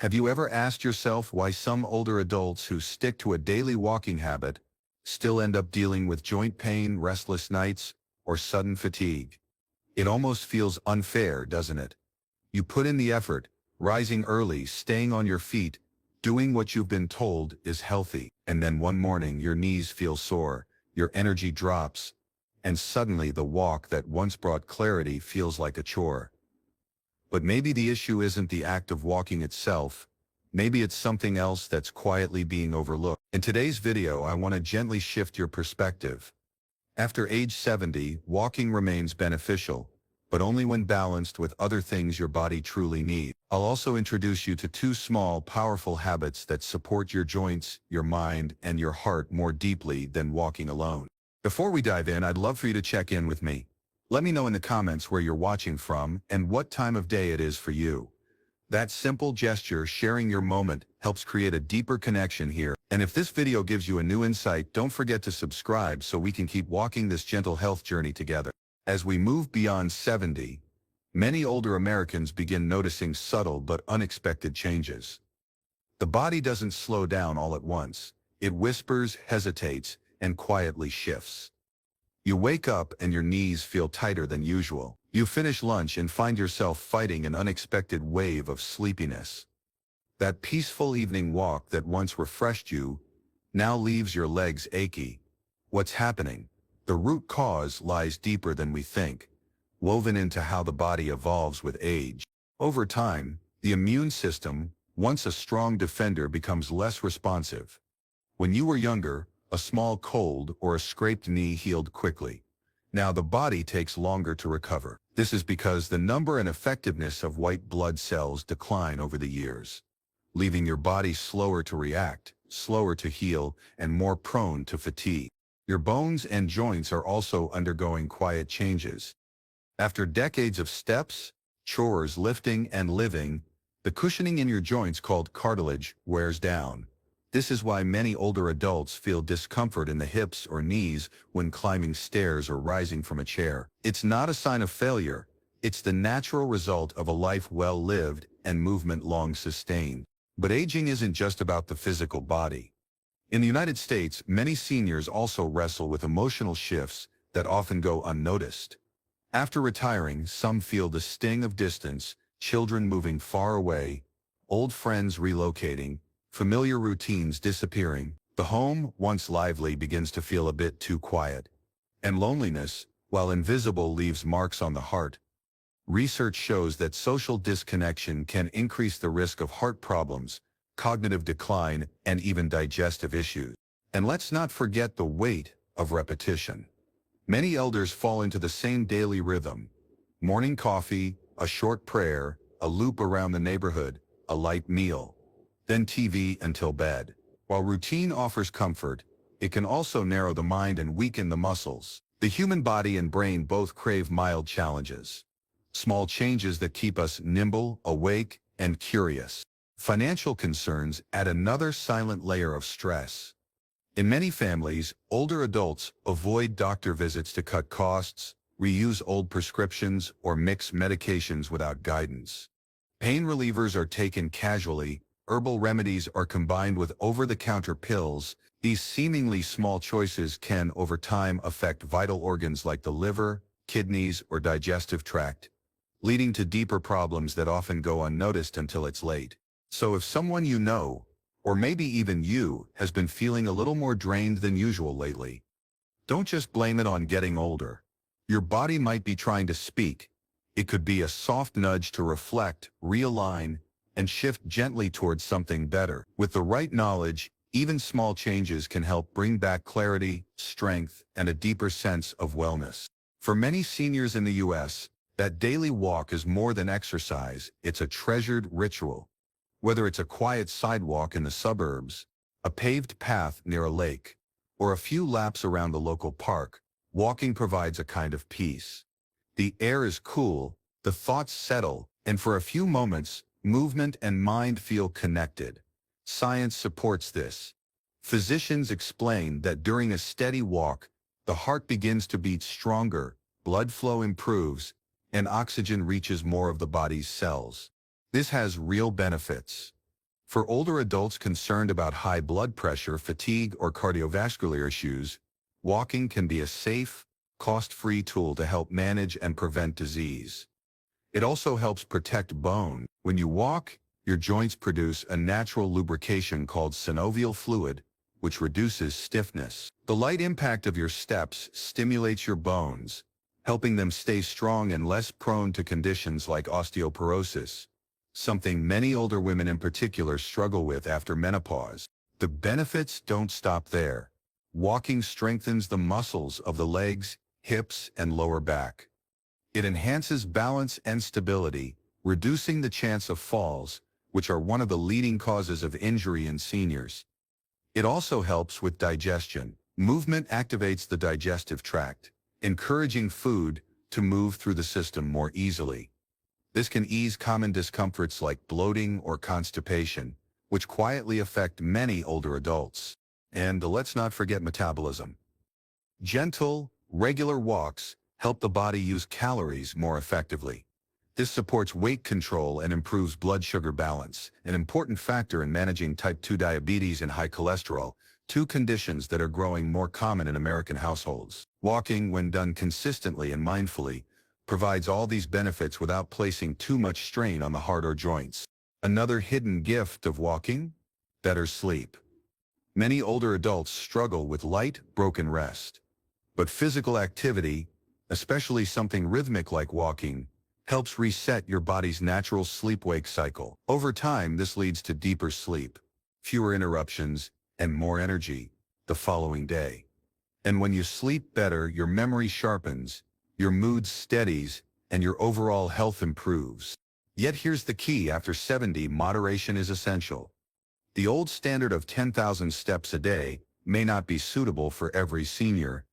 Have you ever asked yourself why some older adults who stick to a daily walking habit still end up dealing with joint pain, restless nights, or sudden fatigue? It almost feels unfair, doesn't it? You put in the effort, rising early, staying on your feet, doing what you've been told is healthy, and then one morning your knees feel sore, your energy drops, and suddenly the walk that once brought clarity feels like a chore. But maybe the issue isn't the act of walking itself. Maybe it's something else that's quietly being overlooked. In today's video, I want to gently shift your perspective. After age 70, walking remains beneficial, but only when balanced with other things your body truly needs. I'll also introduce you to two small, powerful habits that support your joints, your mind, and your heart more deeply than walking alone. Before we dive in, I'd love for you to check in with me. Let me know in the comments where you're watching from and what time of day it is for you. That simple gesture, sharing your moment, helps create a deeper connection here. And if this video gives you a new insight, don't forget to subscribe so we can keep walking this gentle health journey together. As we move beyond 70, many older Americans begin noticing subtle but unexpected changes. The body doesn't slow down all at once. It whispers, hesitates, and quietly shifts. You wake up and your knees feel tighter than usual. You finish lunch and find yourself fighting an unexpected wave of sleepiness. That peaceful evening walk that once refreshed you now leaves your legs achy. What's happening? The root cause lies deeper than we think, woven into how the body evolves with age. Over time, the immune system, once a strong defender, becomes less responsive. When you were younger, a small cold or a scraped knee healed quickly. Now the body takes longer to recover. This is because the number and effectiveness of white blood cells decline over the years, leaving your body slower to react, slower to heal, and more prone to fatigue. Your bones and joints are also undergoing quiet changes. After decades of steps, chores, lifting, and living, the cushioning in your joints, called cartilage, wears down. This is why many older adults feel discomfort in the hips or knees when climbing stairs or rising from a chair. It's not a sign of failure. It's the natural result of a life well lived and movement long sustained. But aging isn't just about the physical body. In the United States, many seniors also wrestle with emotional shifts that often go unnoticed. After retiring, some feel the sting of distance, children moving far away, old friends relocating, familiar routines disappearing. The home, once lively, begins to feel a bit too quiet. And loneliness, while invisible, leaves marks on the heart. Research shows that social disconnection can increase the risk of heart problems, cognitive decline, and even digestive issues. And let's not forget the weight of repetition. Many elders fall into the same daily rhythm: morning coffee, a short prayer, a loop around the neighborhood, a light meal, then TV until bed. While routine offers comfort, it can also narrow the mind and weaken the muscles. The human body and brain both crave mild challenges, small changes that keep us nimble, awake, and curious. Financial concerns add another silent layer of stress. In many families, older adults avoid doctor visits to cut costs, reuse old prescriptions, or mix medications without guidance. Pain relievers are taken casually. Herbal remedies are combined with over-the-counter pills. These seemingly small choices can, over time, affect vital organs like the liver, kidneys, or digestive tract, leading to deeper problems that often go unnoticed until it's late. So if someone you know, or maybe even you, has been feeling a little more drained than usual lately, don't just blame it on getting older. Your body might be trying to speak. It could be a soft nudge to reflect, realign, and shift gently towards something better. With the right knowledge, even small changes can help bring back clarity, strength, and a deeper sense of wellness. For many seniors in the U.S., that daily walk is more than exercise. It's a treasured ritual. Whether it's a quiet sidewalk in the suburbs, a paved path near a lake, or a few laps around the local park, walking provides a kind of peace. The air is cool, the thoughts settle, and for a few moments, movement and mind feel connected. Science supports this. Physicians explain that during a steady walk, the heart begins to beat stronger, blood flow improves, and oxygen reaches more of the body's cells. This has real benefits. For older adults concerned about high blood pressure, fatigue, or cardiovascular issues, walking can be a safe, cost-free tool to help manage and prevent disease. It also helps protect bone. When you walk, your joints produce a natural lubrication called synovial fluid, which reduces stiffness. The light impact of your steps stimulates your bones, helping them stay strong and less prone to conditions like osteoporosis, something many older women in particular struggle with after menopause. The benefits don't stop there. Walking strengthens the muscles of the legs, hips, and lower back. It enhances balance and stability, reducing the chance of falls, which are one of the leading causes of injury in seniors. It also helps with digestion. Movement activates the digestive tract, encouraging food to move through the system more easily. This can ease common discomforts like bloating or constipation, which quietly affect many older adults. And let's not forget metabolism. Gentle, regular walks help the body use calories more effectively. This supports weight control and improves blood sugar balance, an important factor in managing type 2 diabetes and high cholesterol, two conditions that are growing more common in American households. Walking, when done consistently and mindfully, provides all these benefits without placing too much strain on the heart or joints. Another hidden gift of walking? Better sleep. Many older adults struggle with light, broken rest. But physical activity, especially something rhythmic like walking, helps reset your body's natural sleep-wake cycle. Over time, this leads to deeper sleep, fewer interruptions, and more energy the following day. And when you sleep better, your memory sharpens, your mood steadies, and your overall health improves. Yet here's the key: after 70, moderation is essential. The old standard of 10,000 steps a day may not be suitable for every senior.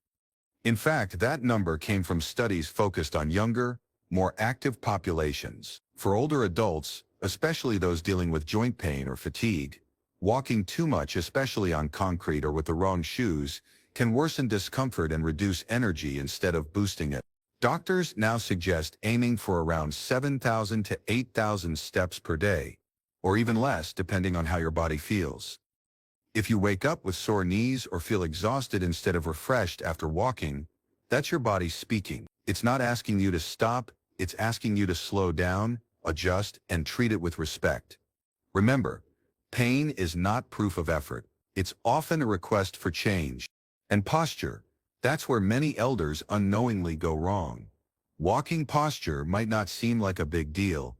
In fact, that number came from studies focused on younger, more active populations. For older adults, especially those dealing with joint pain or fatigue, walking too much, especially on concrete or with the wrong shoes, can worsen discomfort and reduce energy instead of boosting it. Doctors now suggest aiming for around 7,000 to 8,000 steps per day, or even less depending on how your body feels. If you wake up with sore knees or feel exhausted instead of refreshed after walking, that's your body speaking. It's not asking you to stop, it's asking you to slow down, adjust, and treat it with respect. Remember, pain is not proof of effort. It's often a request for change. And posture, that's where many elders unknowingly go wrong. Walking posture might not seem like a big deal,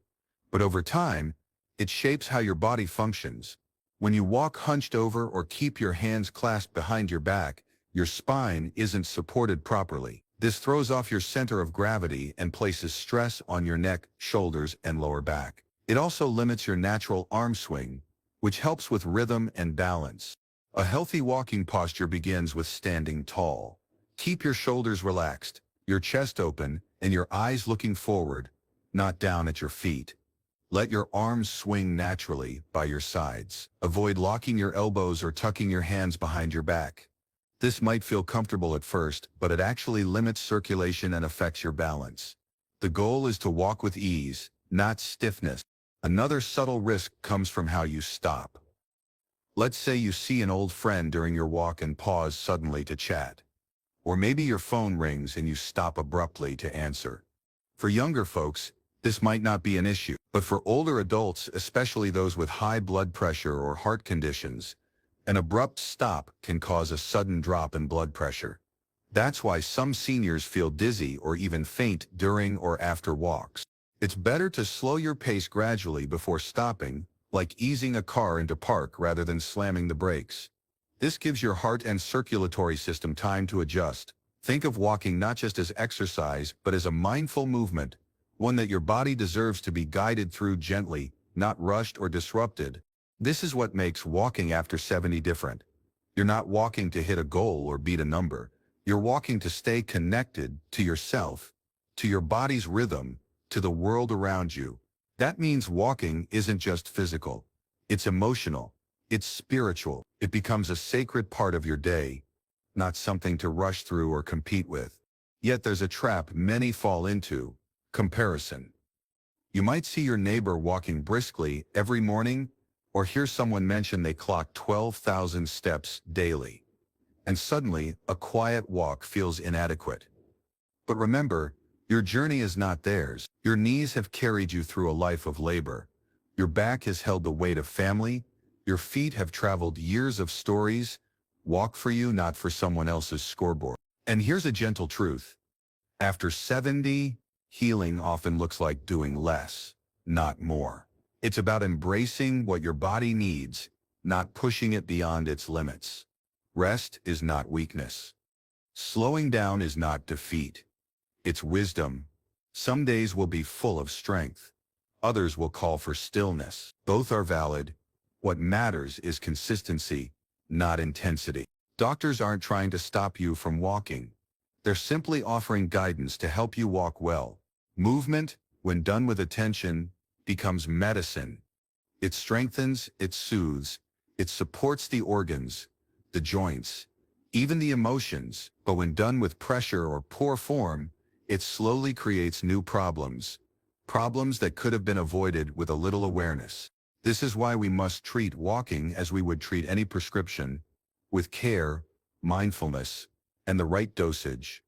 but over time, it shapes how your body functions. When you walk hunched over or keep your hands clasped behind your back, your spine isn't supported properly. This throws off your center of gravity and places stress on your neck, shoulders, and lower back. It also limits your natural arm swing, which helps with rhythm and balance. A healthy walking posture begins with standing tall. Keep your shoulders relaxed, your chest open, and your eyes looking forward, not down at your feet. Let your arms swing naturally by your sides. Avoid locking your elbows or tucking your hands behind your back. This might feel comfortable at first, but it actually limits circulation and affects your balance. The goal is to walk with ease, not stiffness. Another subtle risk comes from how you stop. Let's say you see an old friend during your walk and pause suddenly to chat. Or maybe your phone rings and you stop abruptly to answer. For younger folks, this might not be an issue, but for older adults, especially those with high blood pressure or heart conditions, an abrupt stop can cause a sudden drop in blood pressure. That's why some seniors feel dizzy or even faint during or after walks. It's better to slow your pace gradually before stopping, like easing a car into park rather than slamming the brakes. This gives your heart and circulatory system time to adjust. Think of walking not just as exercise, but as a mindful movement, one that your body deserves to be guided through gently, not rushed or disrupted. This is what makes walking after 70 different. You're not walking to hit a goal or beat a number. You're walking to stay connected to yourself, to your body's rhythm, to the world around you. That means walking isn't just physical. It's emotional. It's spiritual. It becomes a sacred part of your day, not something to rush through or compete with. Yet there's a trap many fall into: comparison. You might see your neighbor walking briskly every morning, Or hear someone mention they clock 12,000 steps daily. And suddenly, a quiet walk feels inadequate. But remember, your journey is not theirs. Your knees have carried you through a life of labor. Your back has held the weight of family. Your feet have traveled years of stories. Walk for you, not for someone else's scoreboard. And here's a gentle truth. After 70, healing often looks like doing less, not more. It's about embracing what your body needs, not pushing it beyond its limits. Rest is not weakness. Slowing down is not defeat. It's wisdom. Some days will be full of strength. Others will call for stillness. Both are valid. What matters is consistency, not intensity. Doctors aren't trying to stop you from walking. They're simply offering guidance to help you walk well. Movement, when done with attention, becomes medicine. It strengthens, it soothes, it supports the organs, the joints, even the emotions, but when done with pressure or poor form, it slowly creates new problems. Problems that could have been avoided with a little awareness. This is why we must treat walking as we would treat any prescription, with care, mindfulness, and the right dosage.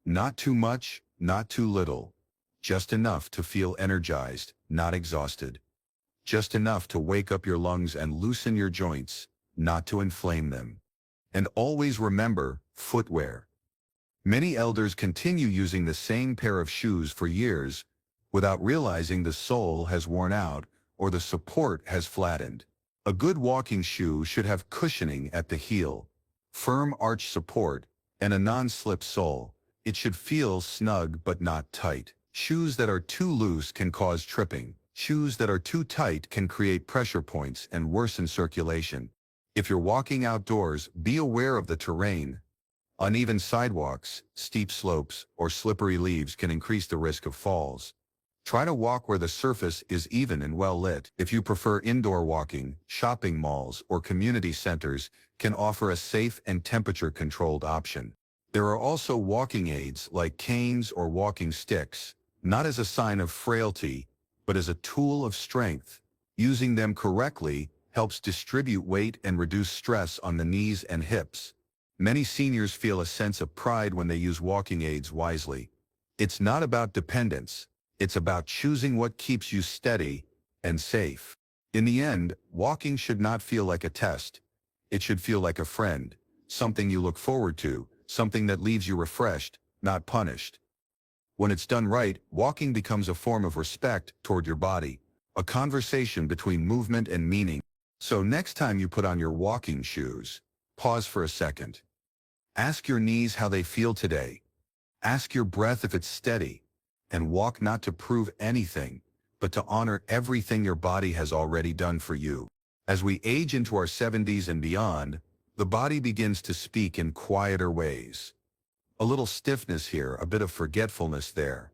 Not too much, not too little. Just enough to feel energized, not exhausted. Just enough to wake up your lungs and loosen your joints, not to inflame them. And always remember, footwear. Many elders continue using the same pair of shoes for years without realizing the sole has worn out or the support has flattened. A good walking shoe should have cushioning at the heel, firm arch support, and a non-slip sole. It should feel snug but not tight. Shoes that are too loose can cause tripping. Shoes that are too tight can create pressure points and worsen circulation. If you're walking outdoors, be aware of the terrain. Uneven sidewalks, steep slopes, or slippery leaves can increase the risk of falls. Try to walk where the surface is even and well lit. If you prefer indoor walking, shopping malls or community centers can offer a safe and temperature-controlled option. There are also walking aids like canes or walking sticks, not as a sign of frailty, but as a tool of strength. Using them correctly helps distribute weight and reduce stress on the knees and hips. Many seniors feel a sense of pride when they use walking aids wisely. It's not about dependence. It's about choosing what keeps you steady and safe. In the end, walking should not feel like a test. It should feel like a friend, something you look forward to, something that leaves you refreshed, not punished. When it's done right, walking becomes a form of respect toward your body, a conversation between movement and meaning. So next time you put on your walking shoes, pause for a second. Ask your knees how they feel today. Ask your breath if it's steady. And walk not to prove anything, but to honor everything your body has already done for you. As we age into our 70s and beyond, the body begins to speak in quieter ways. A little stiffness here, a bit of forgetfulness there.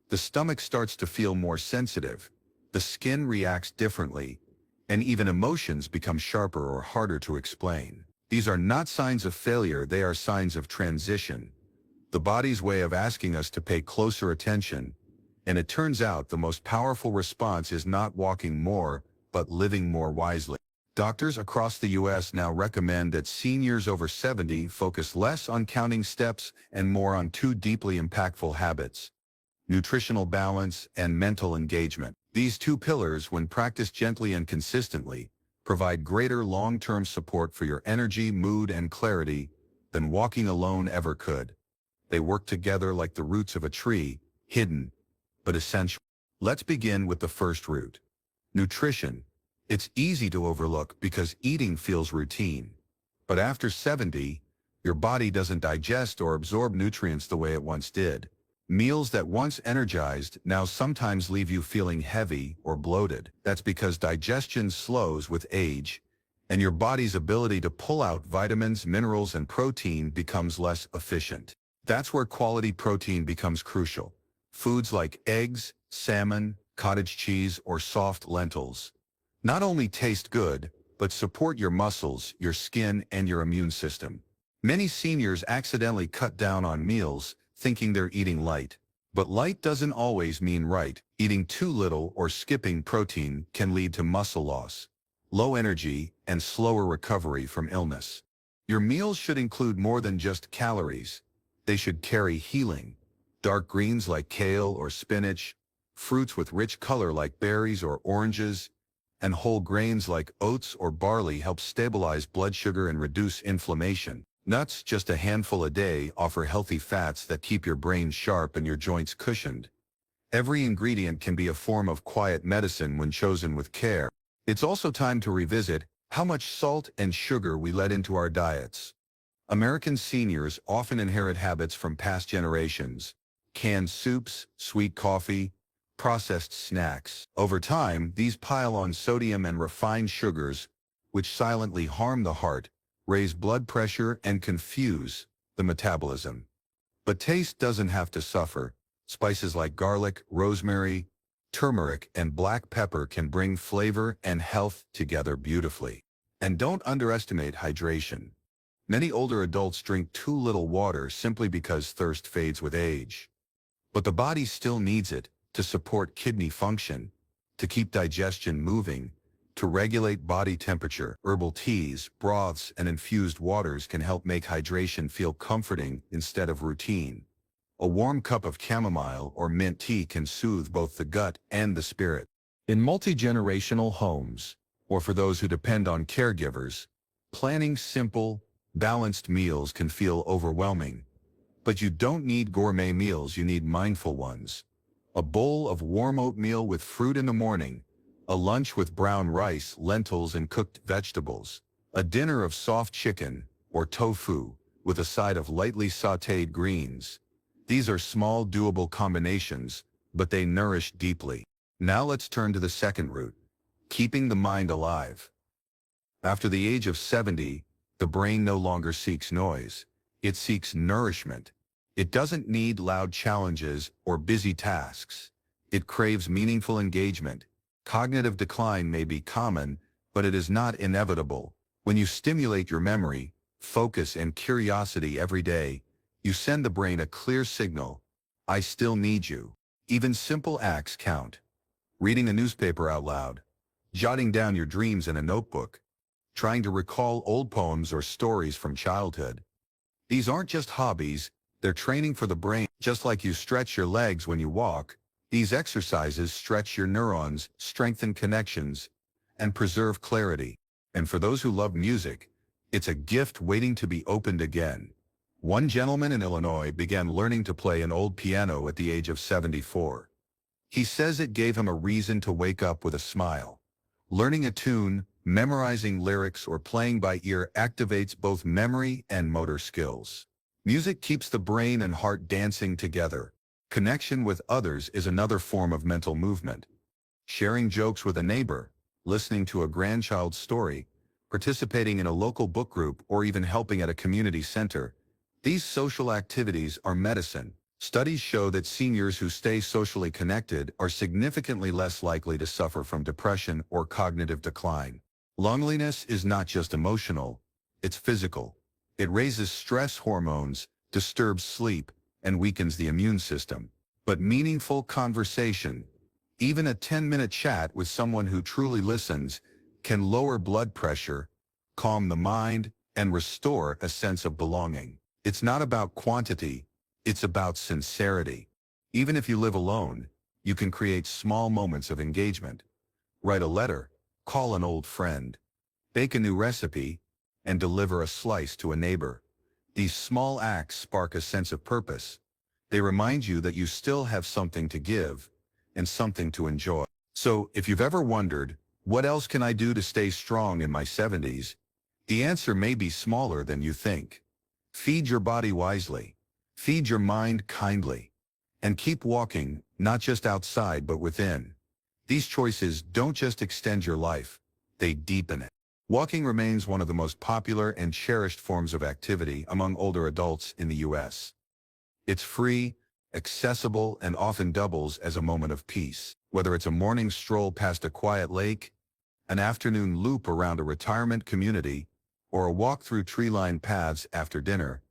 The stomach starts to feel more sensitive. The skin reacts differently, and even emotions become sharper or harder to explain. These are not signs of failure, they are signs of transition. The body's way of asking us to pay closer attention, and it turns out the most powerful response is not walking more, but living more wisely. Doctors across the U.S. now recommend that seniors over 70 focus less on counting steps and more on two deeply impactful habits: nutritional balance and mental engagement. These two pillars, when practiced gently and consistently, provide greater long-term support for your energy, mood, and clarity than walking alone ever could. They work together like the roots of a tree, hidden, but essential. Let's begin with the first root: nutrition. It's easy to overlook because eating feels routine. But after 70, your body doesn't digest or absorb nutrients the way it once did. Meals that once energized now sometimes leave you feeling heavy or bloated. That's because digestion slows with age, and your body's ability to pull out vitamins, minerals, and protein becomes less efficient. That's where quality protein becomes crucial. Foods like eggs, salmon, cottage cheese, or soft lentils not only taste good, but support your muscles, your skin, and your immune system. Many seniors accidentally cut down on meals, thinking they're eating light. But light doesn't always mean right. Eating too little or skipping protein can lead to muscle loss, low energy, and slower recovery from illness. Your meals should include more than just calories. They should carry healing. Dark greens like kale or spinach, fruits with rich color like berries or oranges, and whole grains like oats or barley help stabilize blood sugar and reduce inflammation. Nuts, just a handful a day, offer healthy fats that keep your brain sharp and your joints cushioned. Every ingredient can be a form of quiet medicine when chosen with care. It's also time to revisit how much salt and sugar we let into our diets. American seniors often inherit habits from past generations: canned soups, sweet coffee, processed snacks. Over time, these pile on sodium and refined sugars, which silently harm the heart, raise blood pressure, and confuse the metabolism. But taste doesn't have to suffer. Spices like garlic, rosemary, turmeric, and black pepper can bring flavor and health together beautifully. And don't underestimate hydration. Many older adults drink too little water simply because thirst fades with age. But the body still needs it to support kidney function, to keep digestion moving, to regulate body temperature. Herbal teas, broths, and infused waters can help make hydration feel comforting instead of routine. A warm cup of chamomile or mint tea can soothe both the gut and the spirit. In multi-generational homes, or for those who depend on caregivers, planning simple, balanced meals can feel overwhelming. But you don't need gourmet meals, you need mindful ones. A bowl of warm oatmeal with fruit in the morning, a lunch with brown rice, lentils, and cooked vegetables, a dinner of soft chicken or tofu with a side of lightly sautéed greens. These are small, doable combinations, but they nourish deeply. Now let's turn to the second route: keeping the mind alive. After the age of 70, the brain no longer seeks noise. It seeks nourishment. It doesn't need loud challenges or busy tasks. It craves meaningful engagement. Cognitive decline may be common, but it is not inevitable. When you stimulate your memory, focus, and curiosity every day, you send the brain a clear signal: I still need you. Even simple acts count. Reading a newspaper out loud, jotting down your dreams in a notebook, trying to recall old poems or stories from childhood. These aren't just hobbies, they're training for the brain. Just like you stretch your legs when you walk, these exercises stretch your neurons, strengthen connections, and preserve clarity. And for those who love music, it's a gift waiting to be opened again. One gentleman in Illinois began learning to play an old piano at the age of 74. He says it gave him a reason to wake up with a smile. Learning a tune, memorizing lyrics, or playing by ear activates both memory and motor skills. Music keeps the brain and heart dancing together. Connection with others is another form of mental movement. Sharing jokes with a neighbor, listening to a grandchild's story, participating in a local book group, or even helping at a community center. These social activities are medicine. Studies show that seniors who stay socially connected are significantly less likely to suffer from depression or cognitive decline. Loneliness is not just emotional, it's physical. It raises stress hormones, disturbs sleep, and weakens the immune system. But meaningful conversation, even a 10-minute chat with someone who truly listens, can lower blood pressure, calm the mind, and restore a sense of belonging. It's not about quantity, it's about sincerity. Even if you live alone, you can create small moments of engagement. Write a letter, call an old friend, bake a new recipe, and deliver a slice to a neighbor. These small acts spark a sense of purpose. They remind you that you still have something to give and something to enjoy. So, if you've ever wondered, what else can I do to stay strong in my 70s? The answer may be smaller than you think. Feed your body wisely. Feed your mind kindly. And keep walking, not just outside but within. These choices don't just extend your life, they deepen it. Walking remains one of the most popular and cherished forms of activity among older adults in the U.S. It's free, accessible, and often doubles as a moment of peace. Whether it's a morning stroll past a quiet lake, an afternoon loop around a retirement community, or a walk through tree-lined paths after dinner,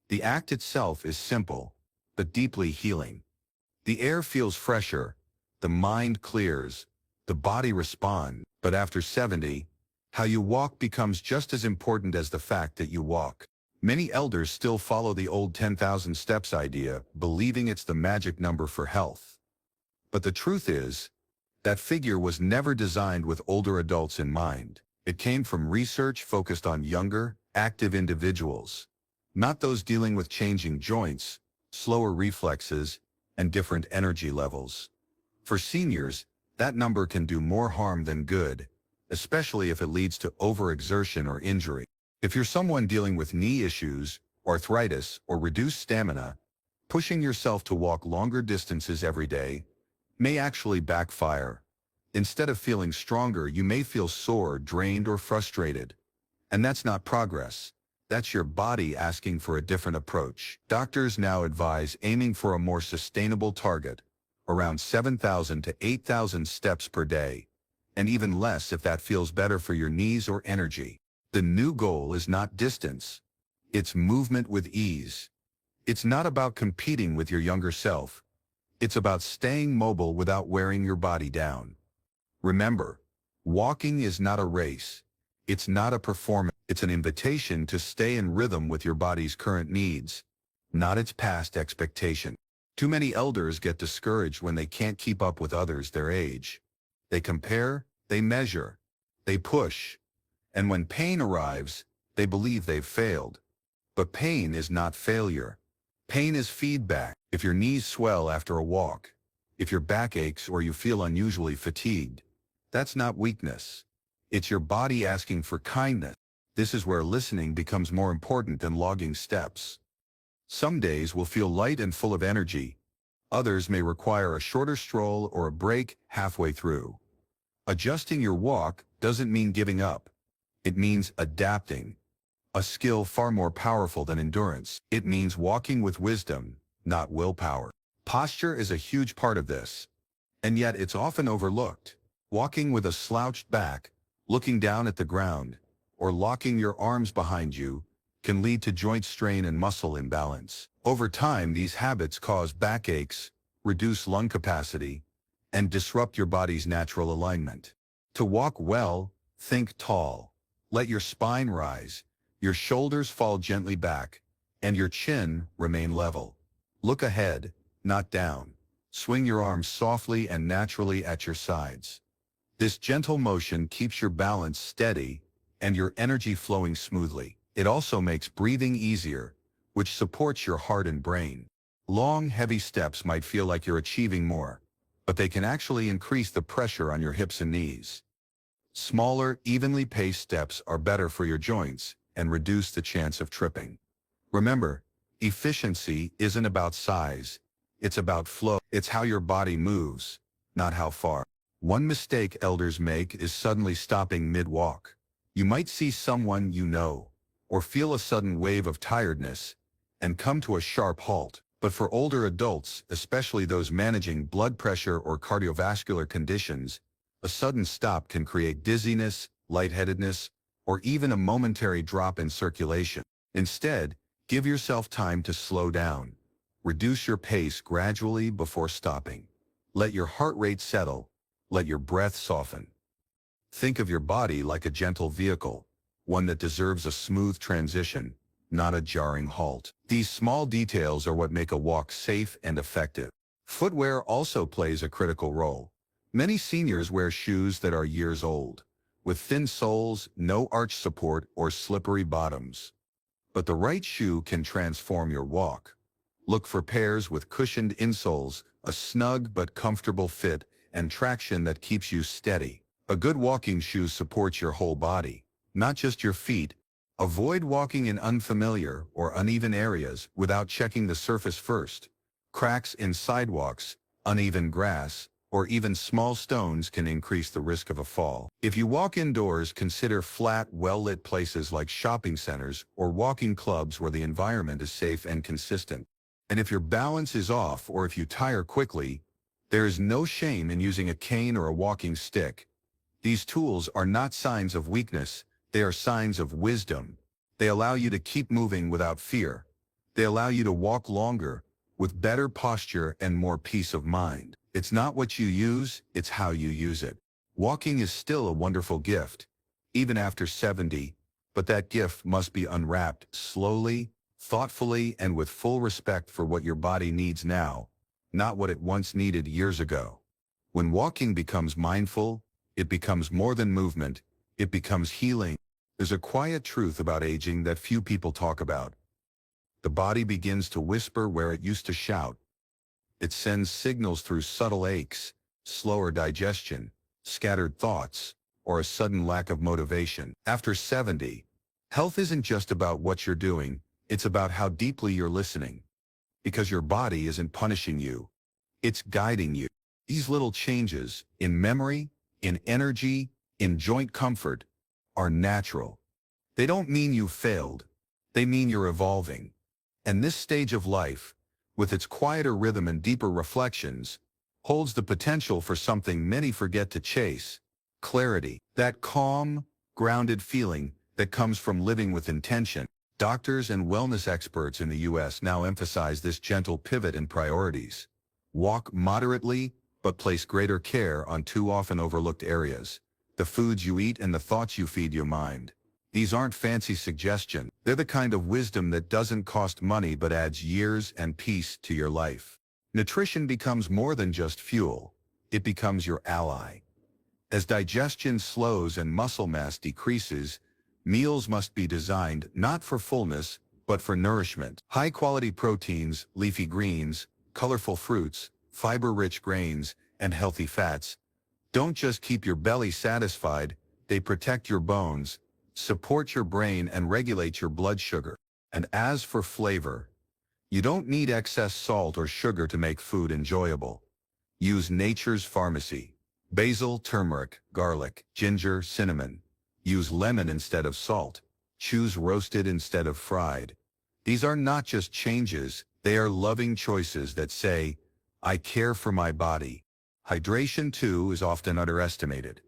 the act itself is simple, but deeply healing. The air feels fresher, the mind clears, the body responds. But after 70, How you walk becomes just as important as the fact that you walk. Many elders still follow the old 10,000 steps idea, believing it's the magic number for health. But the truth is, that figure was never designed with older adults in mind. It came from research focused on younger, active individuals, not those dealing with changing joints, slower reflexes, and different energy levels. For seniors, that number can do more harm than good, especially if it leads to overexertion or injury. If you're someone dealing with knee issues, arthritis, or reduced stamina, pushing yourself to walk longer distances every day may actually backfire. Instead of feeling stronger, you may feel sore, drained, or frustrated. And that's not progress. That's your body asking for a different approach. Doctors now advise aiming for a more sustainable target, around 7,000 to 8,000 steps per day, and even less if that feels better for your knees or energy. The new goal is not distance. It's movement with ease. It's not about competing with your younger self. It's about staying mobile without wearing your body down. Remember, walking is not a race. It's not a performance. It's an invitation to stay in rhythm with your body's current needs, not its past expectation. Too many elders get discouraged when they can't keep up with others their age. They compare, they measure, they push, and when pain arrives, they believe they've failed. But pain is not failure. Pain is feedback. If your knees swell after a walk, if your back aches or you feel unusually fatigued, that's not weakness. It's your body asking for kindness. This is where listening becomes more important than logging steps. Some days will feel light and full of energy. Others may require a shorter stroll or a break halfway through. Adjusting your walk doesn't mean giving up. It means adapting, a skill far more powerful than endurance. It means walking with wisdom, not willpower. Posture is a huge part of this, and yet it's often overlooked. Walking with a slouched back, looking down at the ground, or locking your arms behind you can lead to joint strain and muscle imbalance. Over time, these habits cause backaches, reduce lung capacity, and disrupt your body's natural alignment. To walk well, think tall. Let your spine rise, your shoulders fall gently back, and your chin remain level. Look ahead, not down. Swing your arms softly and naturally at your sides. This gentle motion keeps your balance steady and your energy flowing smoothly. It also makes breathing easier, which supports your heart and brain. Long, heavy steps might feel like you're achieving more, but they can actually increase the pressure on your hips and knees. Smaller, evenly paced steps are better for your joints and reduce the chance of tripping. Remember, efficiency isn't about size. It's about flow. It's how your body moves, not how far. One mistake elders make is suddenly stopping mid-walk. You might see someone you know, or feel a sudden wave of tiredness, and come to a sharp halt. But for older adults, especially those managing blood pressure or cardiovascular conditions, a sudden stop can create dizziness, lightheadedness, or even a momentary drop in circulation. Instead, give yourself time to slow down. Reduce your pace gradually before stopping. Let your heart rate settle. Let your breath soften. Think of your body like a gentle vehicle, one that deserves a smooth transition, not a jarring halt. These small details are what make a walk safe and effective. Footwear also plays a critical role. Many seniors wear shoes that are years old, with thin soles, no arch support, or slippery bottoms. But the right shoe can transform your walk. Look for pairs with cushioned insoles, a snug but comfortable fit, and traction that keeps you steady. A good walking shoe supports your whole body, not just your feet. Avoid walking in unfamiliar or uneven areas without checking the surface first. Cracks in sidewalks, uneven grass, or even small stones can increase the risk of a fall. If you walk indoors, consider flat, well-lit places like shopping centers or walking clubs where the environment is safe and consistent. And if your balance is off or if you tire quickly, there is no shame in using a cane or a walking stick. These tools are not signs of weakness, they are signs of wisdom. They allow you to keep moving without fear. They allow you to walk longer, with better posture and more peace of mind. It's not what you use, it's how you use it. Walking is still a wonderful gift, even after 70, but that gift must be unwrapped slowly, thoughtfully, and with full respect for what your body needs now, not what it once needed years ago. When walking becomes mindful, it becomes more than movement, it becomes healing. There's a quiet truth about aging that few people talk about. The body begins to whisper where it used to shout. It sends signals through subtle aches, slower digestion, scattered thoughts, or a sudden lack of motivation. After 70, health isn't just about what you're doing, it's about how deeply you're listening. Because your body isn't punishing you, it's guiding you. These little changes, in memory, in energy, in joint comfort, are natural. They don't mean you failed, they mean you're evolving. And this stage of life, with its quieter rhythm and deeper reflections, holds the potential for something many forget to chase: clarity. That calm, grounded feeling that comes from living with intention. Doctors and wellness experts in the U.S. now emphasize this gentle pivot in priorities. Walk moderately, but place greater care on two often overlooked areas: the foods you eat and the thoughts you feed your mind. These aren't fancy suggestions. They're the kind of wisdom that doesn't cost money but adds years and peace to your life. Nutrition becomes more than just fuel. It becomes your ally. As digestion slows and muscle mass decreases, meals must be designed not for fullness, but for nourishment. High-quality proteins, leafy greens, colorful fruits, fiber-rich grains, and healthy fats don't just keep your belly satisfied, they protect your bones, support your brain, and regulate your blood sugar. And as for flavor, you don't need excess salt or sugar to make food enjoyable. Use nature's pharmacy: basil, turmeric, garlic, ginger, cinnamon. Use lemon instead of salt. Choose roasted instead of fried. These are not just changes, they are loving choices that say, I care for my body. Hydration, too, is often underestimated.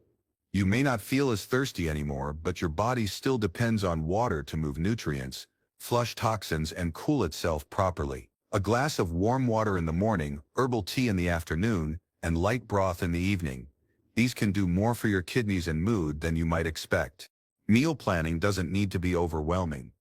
You may not feel as thirsty anymore, but your body still depends on water to move nutrients, flush toxins, and cool itself properly. A glass of warm water in the morning, herbal tea in the afternoon, and light broth in the evening. These can do more for your kidneys and mood than you might expect. Meal planning doesn't need to be overwhelming.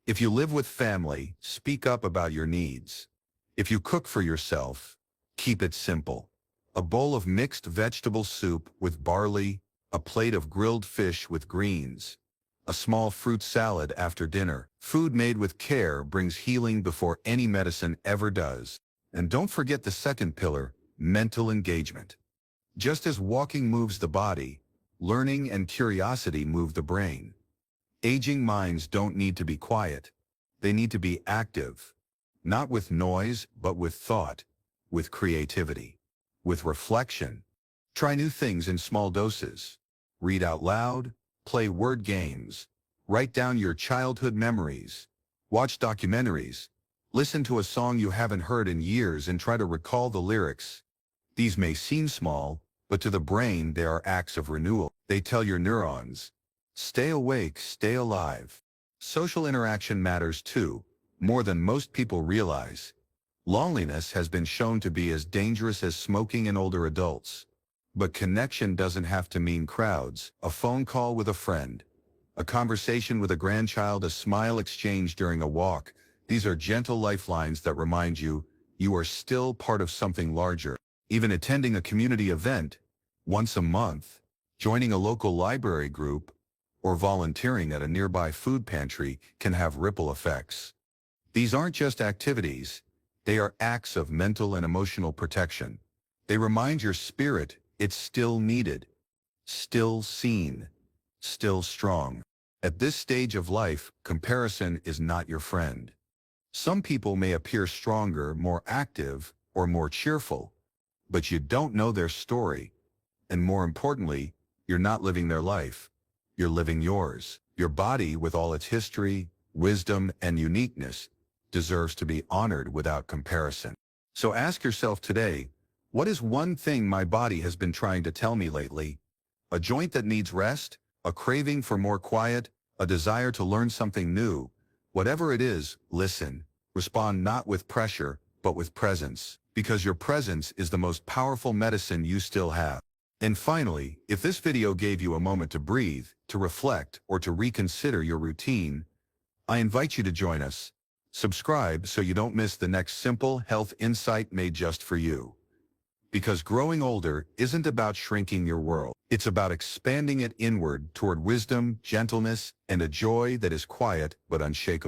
If you live with family, speak up about your needs. If you cook for yourself, keep it simple. A bowl of mixed vegetable soup with barley, a plate of grilled fish with greens, a small fruit salad after dinner. Food made with care brings healing before any medicine ever does. And don't forget the second pillar: mental engagement. Just as walking moves the body, learning and curiosity move the brain. Aging minds don't need to be quiet. They need to be active. Not with noise, but with thought, with creativity, with reflection. Try new things in small doses. Read out loud, play word games, write down your childhood memories, watch documentaries, listen to a song you haven't heard in years and try to recall the lyrics. These may seem small, but to the brain they are acts of renewal. They tell your neurons, stay awake, stay alive. Social interaction matters too, more than most people realize. Loneliness has been shown to be as dangerous as smoking in older adults. But connection doesn't have to mean crowds. A phone call with a friend, a conversation with a grandchild, a smile exchanged during a walk. These are gentle lifelines that remind you you are still part of something larger. Even attending a community event once a month, joining a local library group, or volunteering at a nearby food pantry can have ripple effects. These aren't just activities, they are acts of mental and emotional protection. They remind your spirit it's still needed, still seen, still strong. At this stage of life, comparison is not your friend. Some people may appear stronger, more active, or more cheerful, but you don't know their story. And more importantly, you're not living their life. You're living yours. Your body, with all its history, wisdom, and uniqueness, deserves to be honored without comparison. So ask yourself today, what is one thing my body has been trying to tell me lately? A joint that needs rest? A craving for more quiet? A desire to learn something new? Whatever it is, listen. Respond not with pressure, but with presence. Because your presence is the most powerful medicine you still have. And finally, if this video gave you a moment to breathe, to reflect, or to reconsider your routine, I invite you to join us. Subscribe so you don't miss the next simple health insight made just for you. Because growing older isn't about shrinking your world. It's about expanding it inward toward wisdom, gentleness, and a joy that is quiet but unshakable.